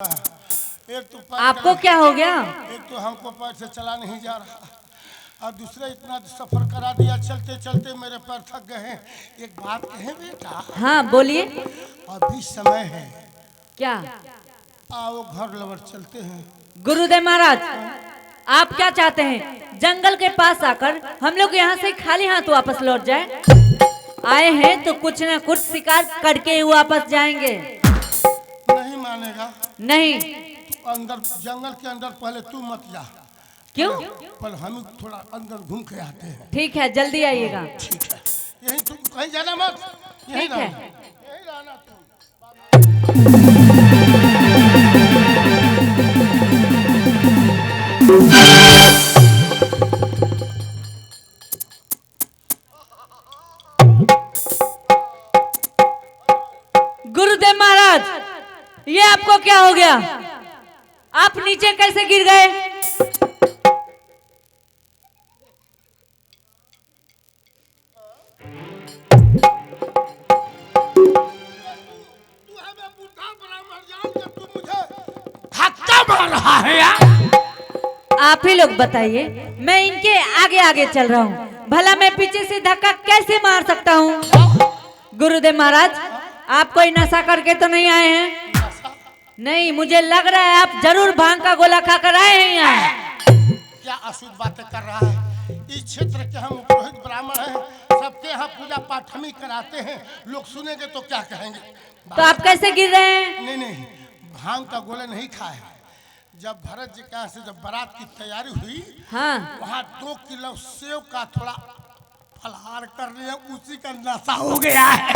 एक तो आपको क्या हो गया? एक तो हमको पैर से चला नहीं जा रहा और दूसरा इतना सफर करा दिया, चलते चलते मेरे पैर थक गए हैं। एक बात कहें बेटा? हाँ बोलिए। अभी समय है, क्या? आओ घर लवर चलते हैं। गुरुदेव महाराज, आप क्या चाहते हैं? जंगल के पास आकर हम लोग यहाँ से खाली हाथ वापस लौट जाए? आए हैं तो कुछ न कुछ शिकार करके ही वापस जाएंगे। नहीं मानेगा? नहीं। अंदर जंगल के अंदर पहले तू मत जा। क्यों? पर हम थोड़ा अंदर घूम के आते हैं। ठीक है, जल्दी आइएगा। ठीक है, यही तुम कहीं जाना मत, यही ठीक है। रहना, यही रहना तुम। गुरुदेव महाराज, ये आपको क्या हो गया? आप नीचे कैसे गिर गए? धक्का मार रहा है यार। आप ही लोग बताइए, मैं इनके आगे आगे चल रहा हूँ, भला मैं पीछे से धक्का कैसे मार सकता हूँ? गुरुदेव महाराज, आप कोई नशा करके तो नहीं आए हैं? नहीं, मुझे लग रहा है आप जरूर भांग का गोला खाकर आए हैं यहाँ। क्या अशुद्ध बातें कर रहा है? इस क्षेत्र के हम पुरोहित ब्राह्मण हैं, सबके यहाँ पूजा पाठ हम ही कराते हैं। लोग सुनेंगे तो क्या कहेंगे? तो आप कैसे गिर रहे हैं? नहीं नहीं, भांग का गोला नहीं खाए। जब भरत जी के यहाँ से जब बारात की तैयारी हुई, हाँ, वहाँ 2 किलो सेव का थोड़ा फलहार कर लिया, उसी का नशा हो गया है।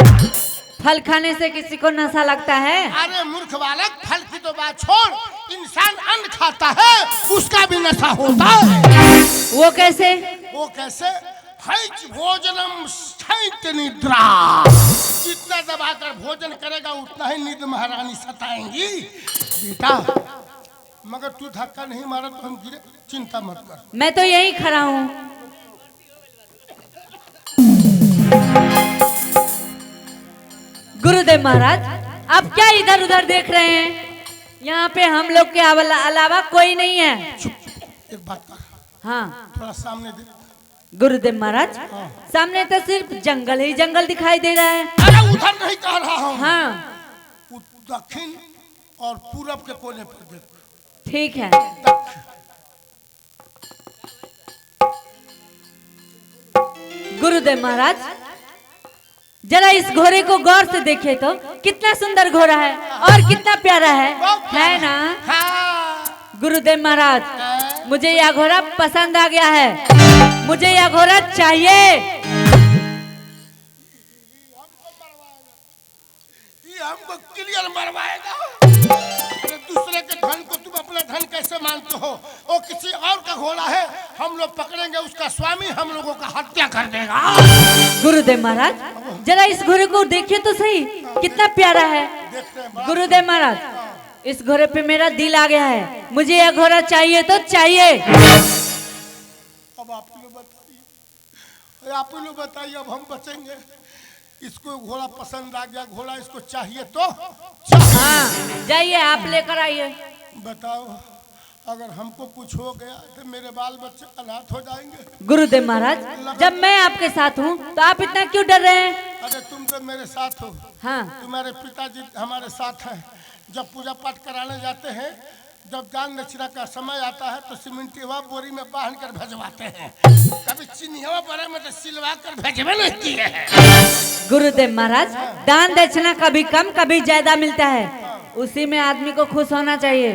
फल खाने से किसी को नशा लगता है? अरे मूर्ख बालक, फल की तो बात छोड़, इंसान अन्न खाता है उसका भी नशा होता है। वो कैसे? वो कैसे? हैच भोजनम स्थैत निद्रा। जितना दबाकर भोजन करेगा उतना ही नींद महारानी सताएंगी। बेटा, मगर तू धक्का नहीं मारा तो हम गिरे, चिंता मत कर। मैं तो यहीं खड़ा हूँ। गुरुदेव महाराज, आप क्या इधर उधर देख रहे हैं? यहाँ पे हम लोग के अलावा कोई नहीं है। चुप, एक बात कर, हाँ थोड़ा सामने दे। गुरुदेव महाराज, सामने तो सिर्फ जंगल ही जंगल दिखाई दे रहा है। अरे उधर नहीं कह रहा हूँ। हाँ, दक्षिण और पूरब के कोने पर देख। ठीक है। गुरुदेव महाराज, जरा इस घोड़े को गौर से देखे तो कितना सुंदर घोड़ा है और कितना प्यारा है ना? हाँ। गुरुदेव महाराज, मुझे यह घोड़ा पसंद आ गया है। मुझे यह घोड़ा चाहिए। ये हमको क्लियर मरवाएगा। अरे दूसरे के धन को तुम अपना धन कैसे मानते हो? वो किसी और का घोड़ा है, हम लोग पकड़ेंगे, उसका स्वामी हम लोगों का हत्या कर देगा। गुरुदेव महाराज, जरा इस घोड़े को देखिए तो सही, कितना प्यारा है। गुरुदेव महाराज, इस घोड़े पे मेरा दिल आ गया है। मुझे यह घोड़ा चाहिए तो चाहिए। अब आप लोग बताइए, आप लोग बताइए, अब हम बचेंगे? इसको घोड़ा पसंद आ गया, घोड़ा इसको चाहिए तो हाँ, जाइए आप लेकर आइए। बताओ, अगर हमको कुछ हो गया तो मेरे बाल बच्चे अनाथ हो जाएंगे। गुरुदेव महाराज, जब मैं आपके साथ हूँ तो आप इतना क्यों डर रहे हैं? अरे तुम तो मेरे साथ हो। हाँ, तुम्हारे पिताजी हमारे साथ हैं। जब पूजा पाठ कराने जाते हैं, जब दान दक्षिणा का समय आता है तो सीमेंटिया बोरी में बांध कर भेजवाते हैं। कभी चिन्हिया बोरा में तो सिलवा कर भेजवे नहीं किए हैं। गुरुदेव महाराज, दान दक्षिणा कभी कम कभी ज्यादा मिलता है, उसी में आदमी को खुश होना चाहिए।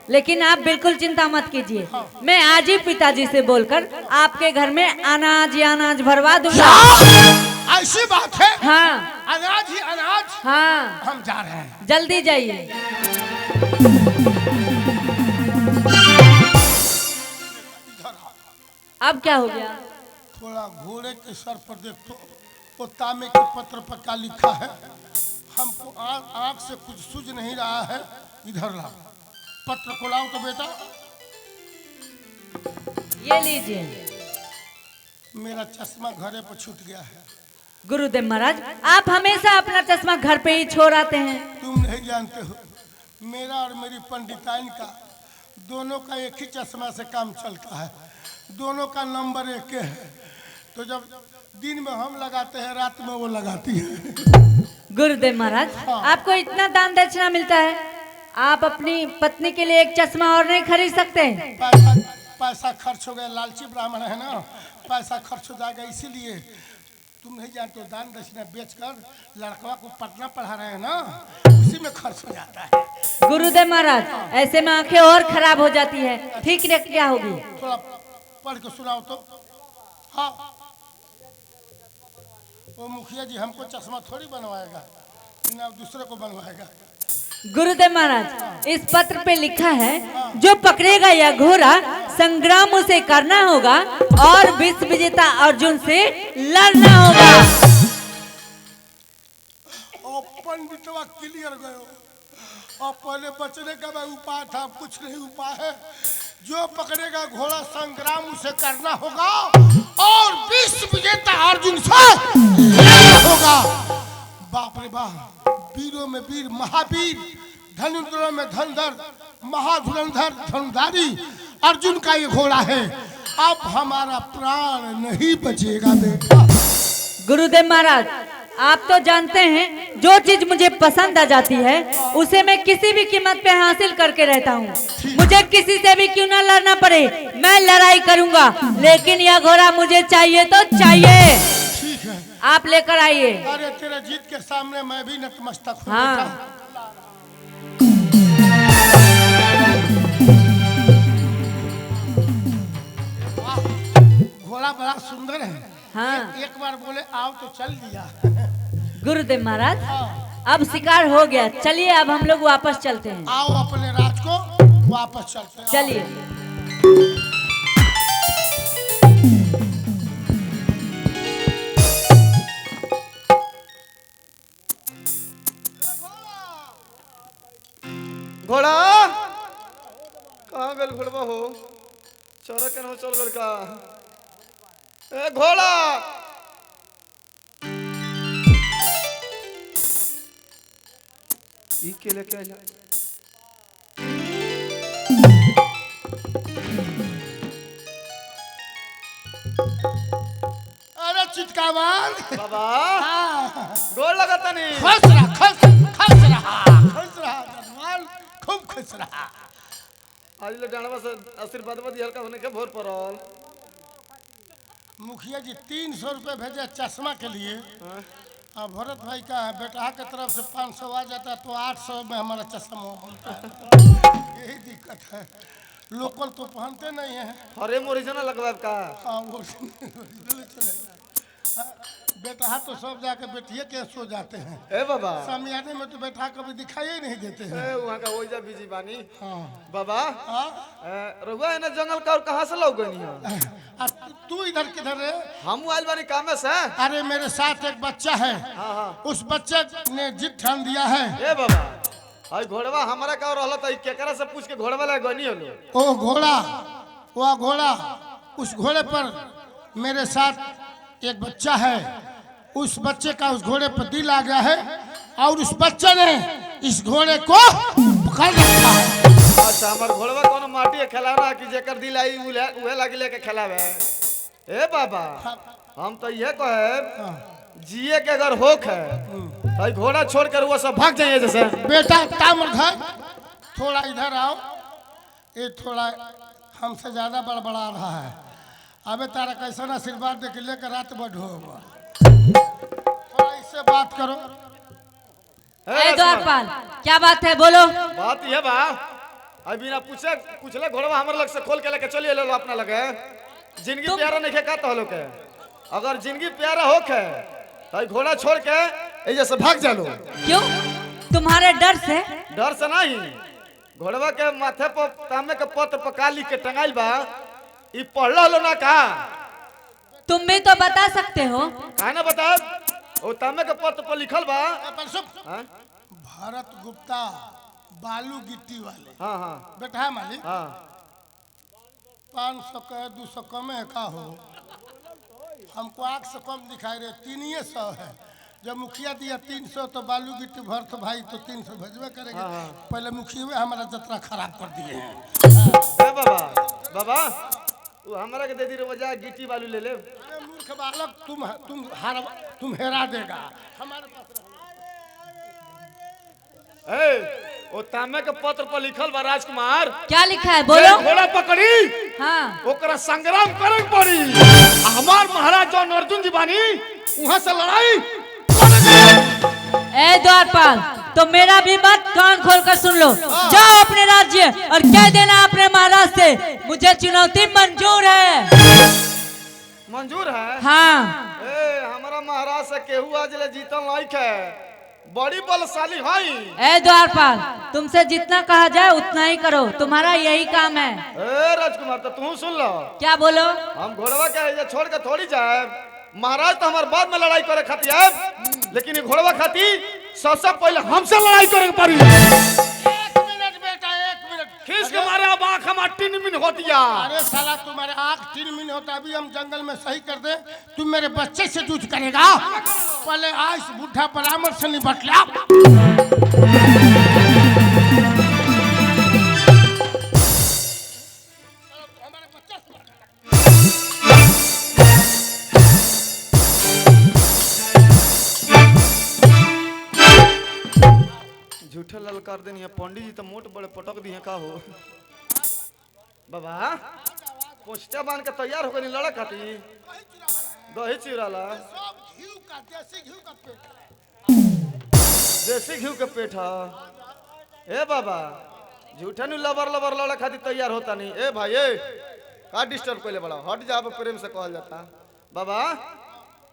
लेकिन आप बिल्कुल चिंता मत कीजिए, मैं आज ही पिताजी से बोलकर आपके घर में अनाज ही अनाज भरवा दूंगा। ऐसी बात है? हाँ, अनाज ही अनाज। हाँ, हम जा रहे हैं, जल्दी जाइए। अब क्या हो गया? थोड़ा घोड़े के सर पर देखो, वो तांबे के पत्र पर क्या लिखा है? हमको आँख से कुछ सूझ नहीं रहा है। इधर लाओ, पत्र को लाओ तो बेटा। ये लीजिए। मेरा चश्मा घरे पर छूट गया है। गुरुदेव महाराज, आप हमेशा अपना चश्मा घर पे ही छोड़ आते हैं। तुम नहीं जानते हो, मेरा और मेरी पंडिताइन का दोनों का एक ही चश्मा से काम चलता है, दोनों का नंबर एक है। तो जब दिन में हम लगाते हैं, रात में वो लगाती है। गुरुदेव महाराज, आपको इतना दान दक्षिणा मिलता है, आप अपनी पत्नी के लिए एक चश्मा और नहीं खरीद सकते? पैसा खर्च हो गया, लालची ब्राह्मण है ना, पैसा खर्च हो जाएगा, इसीलिए तुम नहीं जानते, दान दक्षिणा बेचकर लड़कवा को पटना पढ़ा रहे हैं ना, उसी में खर्च हो जाता है। गुरुदेव महाराज, ऐसे में आंखें और खराब हो जाती है, ठीक क्या होगी? थोड़ा पढ़ के सुनाओ तो। हाँ, वो मुखिया जी हमको चश्मा थोड़ी बनवाएगा, ना दूसरे को बनवाएगा। गुरुदेव महाराज, इस पत्र पे लिखा है, जो पकड़ेगा यह घोड़ा संग्राम उसे करना होगा और विश्व विजेता अर्जुन से लड़ना होगा। पंडितवा क्लियर गयो, और पहले बचने का मैं उपाय था, कुछ नहीं उपाय है। जो पकड़ेगा घोड़ा संग्राम उसे करना होगा और विश्व विजेता अर्जुन से लड़ना होगा। बाप रे बाप, वीरों में वीर, महावीर, धनुर्धरों में धनुर्धर, महाधुरंधर धनुर्धारी अर्जुन का ये घोड़ा है। अब हमारा प्राण नहीं बचेगा बेटा। गुरुदेव महाराज, आप तो जानते हैं, जो चीज मुझे पसंद आ जाती है उसे मैं किसी भी कीमत पे हासिल करके रहता हूँ। मुझे किसी से भी क्यों ना लड़ना पड़े, मैं लड़ाई करूंगा, लेकिन यह घोड़ा मुझे चाहिए तो चाहिए। ठीक है, आप लेकर आइए। अरे तेरे जीत के सामने मैं भी नतमस्तक हूँ। हाँ। घोड़ा बड़ा सुंदर है। हाँ। एक बार बोले आओ तो चल दिया। गुरुदेव महाराज, अब शिकार हो गया, चलिए अब हम लोग वापस चलते हैं। आओ अपने राज को वापस चलते हैं। चलिए। घोड़ा कहाँ गल घोड़वा हो, चौरा के चल गल का। ए घोड़ा, ई के लेके आइला? अरे चिटकावाल बाबा, हाँ। गोड़ लगता नहीं। खुश रहा, खुश रहा धनवान, खूब खुश रहा। आज ले डांडवा से आशीर्वाद दिया हल्का होने के भोर पड़ल। मुखिया जी 300 रुपये भेजे चश्मा के लिए। अब भरत भाई का बेटा के तरफ से 500 आ जाता तो 800 में हमारा चश्मा होता है। यही दिक्कत है, लोकल तो पहनते नहीं है। अरे मोरिजना लगवा का। हाँ, वो चलेगा। हाँ, बेटा तो सब जाके बेटिए के सो जाते हैं। ए बाबा, सामियाने में तो बेटा कभी दिखाई ही नहीं देते हैं। ए वहाँ का ओइजा बिजी बानी। हाँ। बाबा, हाँ? रहुआ है ना जंगल का, और कहाँ से लौट गई है? तू इधर किधर है? हम आइल बानी काम में से। अरे मेरे साथ एक बच्चा है। हाँ हाँ। उस बच्चे ने जिद ठान दिया है। ए बाबा, आई घोड़वा हमारा का रहला त केकरा से पूछ के घोड़वा ला गनी होलो। ओ घोड़ा, वो घोड़ा, उस घोड़े पर मेरे साथ एक बच्चा है। उस बच्चे का उस घोड़े पर दिल आ गया है और उस बच्चे ने इस घोड़े को पकड़ रखा है। अच्छा, हमार घोड़वा कोनो माटी खिलाना कि जेकर दिल आई उहे लागी लेके खिलावे। ए बाबा, हम तो ये कहे जिए के अगर होक है तो घोड़ा छोड़ कर वो सब भाग जाइए। जैसे बेटा तामर घर, थोड़ा इधर आओ। ये थोड़ा हमसे ज्यादा बड़बड़ा रहा है। अबे तारा कैसा आशीर्वाद दे के लेकर रात बढ़ोगा, थोड़ा इससे बात करो। ए द्वारपाल, क्या बात है, बोलो। बात ये बा, अभी ना पूछले घोड़वा हमारे लग से खोल के लेके चलिए लो अपना लगे। जिंदगी प्यारा नहीं का तो के, अगर जिंदगी प्यारा होके तो घोड़ा छोड़ के ए जैसे भाग जा लो। क्यों, तुम्हारे डर से? डर से नहीं, घोड़वा के माथे पर तांबे के पत्र पर काली के टंगाइल बा, ई पढ़ लो ना का। तुम भी तो बता सकते हो। का ना बता, वो तांबे के पत्र पर लिखल बा। हाँ भारत गुप्ता बालू गिट्टी वाले। हाँ हाँ बेटा है मालिक। हाँ, 500 का 200 कम है का हो, हमको 800 कम दिखाई रहे, 300 है। जब मुखिया दिया 300 तो बालू गिट्टी भर तो भाई तो 300 भेजबे करेंगे। पहले मुखिया हमारा जतरा खराब कर दिए हैं। ए बाबा बाबा वो हमारा के दे दी रे वजह गिट्टी बालू ले ले। अरे मूर्ख बालक तुम हेरा देगा हमारे पास ए वो तामे के पत्र पर लिखल बा राजकुमार क्या लिखा है बोलो। घोड़ा पकड़ी हाँ ओकरा संग्राम करे पड़ी। हमार महाराज जौन अर्जुन जी बानी वहां से लड़ाई। ए द्वारपाल तो मेरा भी बात कान खोल कर सुन लो। जाओ अपने राज्य और कह देना अपने महाराज से मुझे चुनौती मंजूर है। मंजूर है। हाँ ए हमारा महाराज से केहू आज ले जीतल लायक है। बड़ी बलशाली हई। ए द्वारपाल तुमसे जितना कहा जाए उतना ही करो, तुम्हारा यही काम है। ए राजकुमार तो तू सुन लो। क्या बोलो। हम घोड़वा के ये छोड़ के थोड़ी जाए। महाराज तो हमारे बाद में लड़ाई करे खाती है, लेकिन ये घोड़वा खाती सबसे पहले हमसे लड़ाई करे पड़ी। 1 मिनट बेटा 1 मिनट खींच के मारे अब आँख हमार 3 मिनट होती है। अरे साला तुम्हारे आँख 3 मिनट होता अभी हम जंगल में सही कर दे। तुम मेरे बच्चे से जूझ करेगा। पहले आज बुढ़ा परामर्श से निपट लिया। झूठे ललकार देनी है पंडित जी तो मोट बड़े पटक दी है का हो। बाबा पोस्टा बांध के तैयार हो गई लड़ा खाती दही चिराला सब घी का देसी घी का पेट देसी घी के पेट है। ए बाबा झूठे नु लबर लबर लड़ा खाती तैयार होता नहीं। ए भाई ए का डिस्टर्ब कर ले बड़ा हट जा प्रेम से कहल जाता। बाबा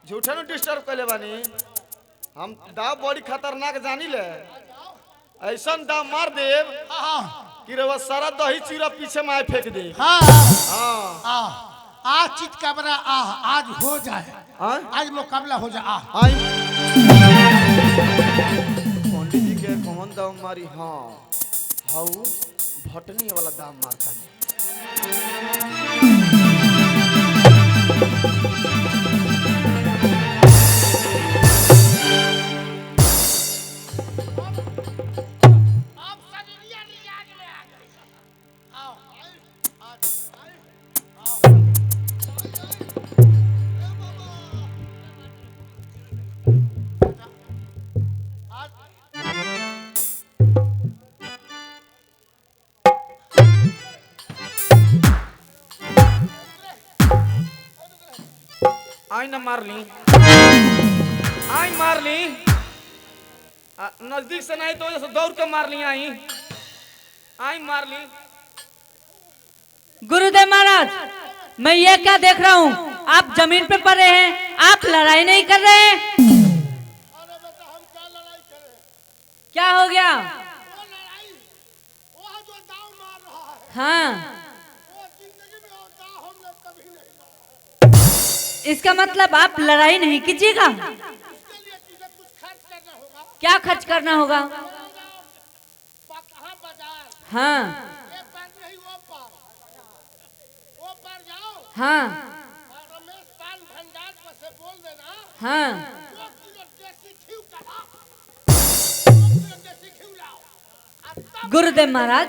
झूठे नु डिस्टर्ब कर ले बानी। हम दाव बड़ी खतरनाक जानी ले। ऐसा दाव मार देव कि रे सारा दही चूरा पीछे में फेंक दे। हाँ हाँ आज चीज का बड़ा आज हो जाए। हाँ? आज मुकाबला हो जाए। आई पंडित जी के कौन दाव मारी। हाँ हाउ भटनी वाला दाव मारता नहीं। अब सरिया रियाज में आ गई। आओ आई न मार ली। आई मार ली। नजदीक से नहीं तो जैसे दौड़ के मार ली। आई मार ली। गुरुदेव महाराज मैं ये क्या देख रहा हूँ, आप जमीन पे पड़े हैं, आप लड़ाई नहीं कर रहे हैं। अरे बेटा हम क्या लड़ाई करें। क्या हो गया। वो लड़ाई वो जो दाव मार रहा है हाँ वो जिंदगी में और दाव हम लोग कभी नहीं लड़ा। इसका मतलब आप लड़ाई नहीं कीजिएगा। इसके लिए तुझे कुछ खर्च करना होगा। क्या खर्च करना होगा। कहाँ बाजार हाँ ये पार नहीं वो पार जाओ। हाँ और रमेश पान भंडार पर से बोल देना हाँ 2 किलो देसी घी का 2 किलो देसी घी लाओ। और तब गुरुदेव महाराज,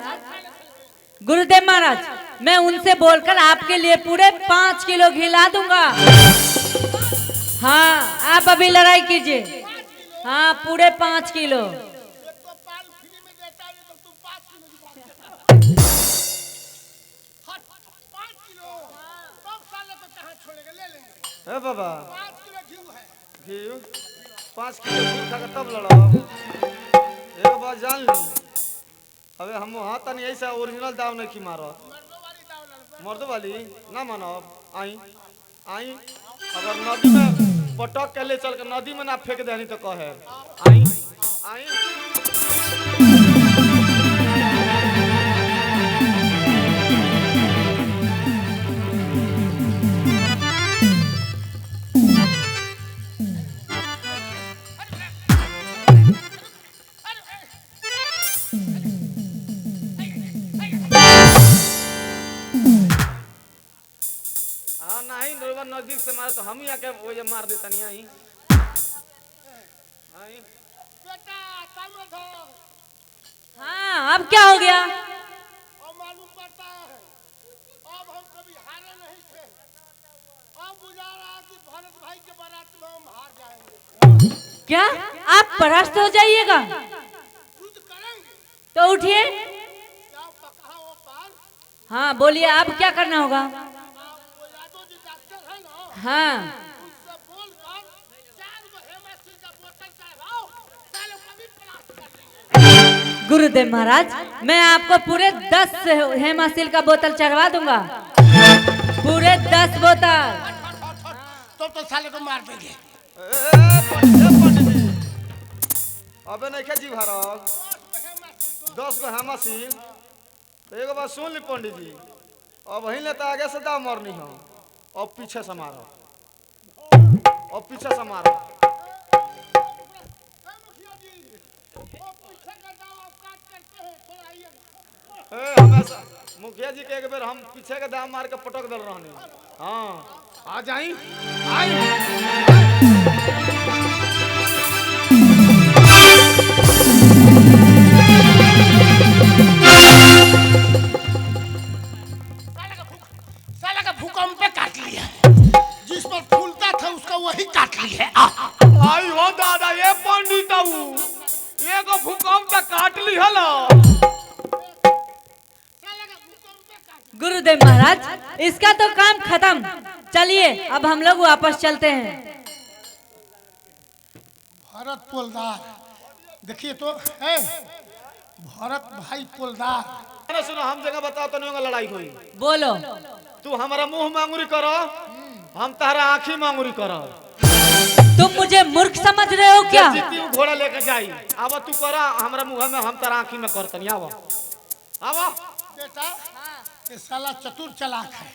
गुरुदेव महाराज मैं उनसे बोलकर आपके लिए पूरे 5 किलो घी ला दूंगा। हाँ आप अभी लड़ाई कीजिए। हाँ पूरे 5 किलो। एक तो पान फ्री में देता है तो तुम 5 किलो की बात करते हो। हट 5 किलो तब साले को कहाँ छोड़ेगा ले लेंगे। ए बाबा 5 किलो घी है। घी 5 किलो घी खा के तब लड़ाओ। एक बात जान ली अबे हम वहाँ तनी ऐसा ओरिजिनल दाव नहीं की मारो। मर्दों वाली दाव लड़ मर्द वाली ना मानो। आई आई अगर नदी में पटक के ले चल के नदी में ना फेंक देनी तो कहे। आई आई हाँ नहीं नजदीक से मारे तो हम ही आके वो ये मार देता नहीं। आई बेटा समझो हाँ, अब क्या हो गया? और मालूम पड़ता है अब हम कभी हारे नहीं थे। अब बुझा रहा कि भरत भाई के बारात में हम हार जाएंगे। क्या आप परास्त हो जाइएगा? युद्ध करेंगे तो उठिए। क्या पकड़ा वो पार? हाँ बोलिए, अब क्या करना होगा? आप वो यादव जी डॉक्टर है ना, हाँ उससे बोल कर 4 गो हेमासिल का बोतल चढ़ाओ, सालों कभी परास्त कर देंगे। गुरुदेव महाराज, मैं आपको पूरे 10 हेमासिल का बोतल चढ़वा दूंगा। पूरे 10 बोतल। तो साले को मार देंगे। पंडित जी अबे नहीं खे जी भारत 10 गो हेमासिल। तो एगो बात सुन ली पंडित जी, अब वहीं लेता आगे से दाम मरनी हो, अब पीछे से मारो, अब पीछे से मारो। हमेशा मुखिया जी के एक बेर हम पीछे के दाम मार के पटक दल रहनी। हाँ आ जाई आई। साला का भूकंप पे काट लिया, जिस पर फूलता था उसका वही काट लिया। आई हो दादा ये पंडित एगो भूकंप पे काट ली हलो। गुरुदेव महाराज, इसका तो काम खत्म। चलिए अब हम लोग वापस चलते हैं। भरत पोलदार, देखिए तो है भरत भाई पोलदार। अरे सुनो, हम जगह बताओ तो नहीं होगा लड़ाई हुई। बोलो। तू हमारा मुंह मांगुरी करो, हम तारा आँखी मांगुरी करो। तुम मुझे मूर्ख समझ रहे हो क्या? जीती हूँ घोड़ा लेकर जाई। अब तू करा हमारा मुंह में, हम तारा आँखी में करतनी। आवा आवा बेटा, ये साला चतुर चालाक है।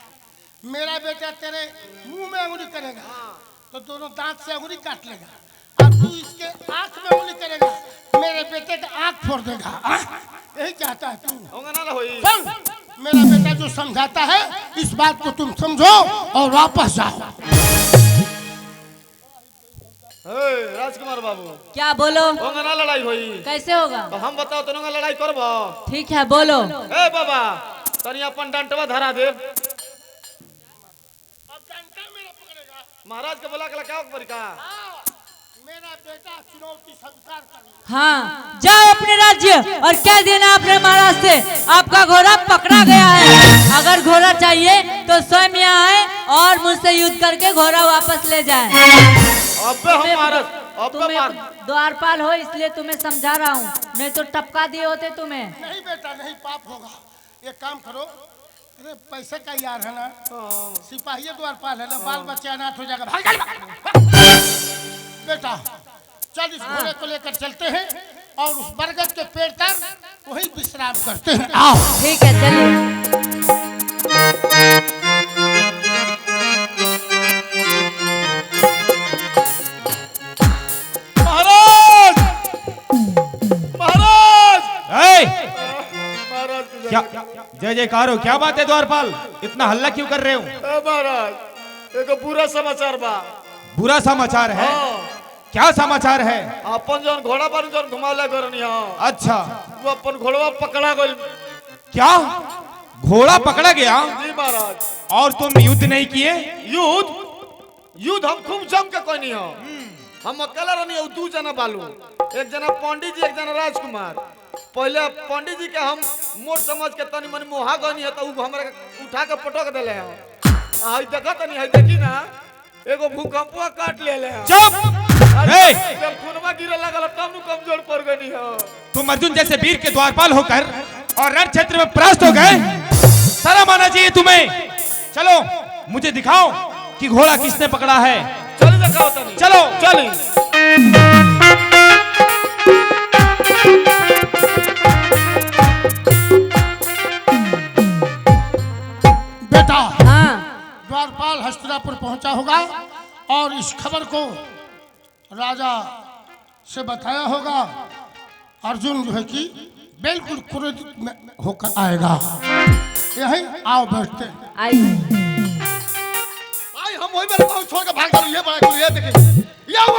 मेरा बेटा तेरे मुंह में अंगुली करेगा तो दोनों दांत से अंगुली काट लेगा, और तू इसके आंख में अंगुली करेगा, मेरे बेटे का आंख फोड़ देगा। यही चाहता है तू? होगा ना होई। सुन, मेरा बेटा जो समझाता है इस बात को तुम समझो और वापस जाओ। राजकुमार बाबू, क्या बोलो? होगा ना लड़ाई हुई? कैसे होगा? तो हम बताओ तो नहीं लड़ाई करबो? ठीक है बोलो। ए बाबा, तनी अपन डंटवा धरा दे। अब डंडा मेरा पकड़ेगा। महाराज के बोला के क्या बरिका? मेरा बेटा चुनौती स्वीकार कर लिया। हाँ, जाओ अपने राज्य और कह देना अपने महाराज से आपका घोड़ा पकड़ा गया है। अगर घोड़ा चाहिए तो स्वयं यहाँ आए और मुझसे युद्ध करके घोड़ा वापस ले जाए। अबे हम महाराज, अबे तुम्हें द्वारपाल हो इसलिए तुम्हें समझा रहा हूँ, नहीं तो टपका दिए होते तुम्हें। नहीं बेटा, नहीं, पाप होगा। एक काम करो, अरे पैसे का यार है ना, सिपाही द्वारपाल है ना, बाल बच्चे अनाथ हो जाएगा। भाग बेटा, चल इस घोड़े को लेकर चलते हैं और उस बरगद के पेड़ तक वही विश्राम करते हैं। आओ। ठीक है चलिए। महाराज, महाराज, क्या जय जयकार हो? क्या बात है द्वारपाल, इतना हल्ला क्यों कर रहे हो? महाराज एक बुरा समाचार बा। बुरा समाचार है? क्या समाचार है? अपन जौन घोड़ा पर जौन घुमावला करनी हो, अच्छा, वो अपन घोड़वा पकड़ा गइल। क्या घोड़ा पकड़ा गया? जी महाराज। और तुम युद्ध नहीं किए? युद्ध हम खूब जम के कोई नहीं हो। हम अकेला रहनी हो, 2 जना बालू, एक जना पंडित जी, एक जना राजकुमार। पहले पंडित जी के हम मोट समझ के तनी मनी मोहा गनी है, तो हमरा उठा के पटक देले हो। आई देखा तनी, है देखी ना, एगो भूकंपवा काट लेले हो। चुप! जब खूनवा गिरे लगल तब नु कमजोर पड़ गनी हो। तुम अर्जुन जैसे वीर के द्वारपाल होकर और रण क्षेत्र में परास्त हो गए, शर्म आना चाहिए तुम्हें। चलो मुझे दिखाओ कि घोड़ा किसने पकड़ा है। चल दिखाओ तनी। चलो चली। बेटा, हाँ द्वारपाल हस्तिनापुर पहुंचा होगा और इस खबर को राजा से बताया होगा। अर्जुन जो है कि बिल्कुल क्रोधित में होकर आएगा। यही आओ बैठते। आई आई हम वही मेरे पाँव छोड़ के भाग गए। ये बड़ा ये देखिए, ये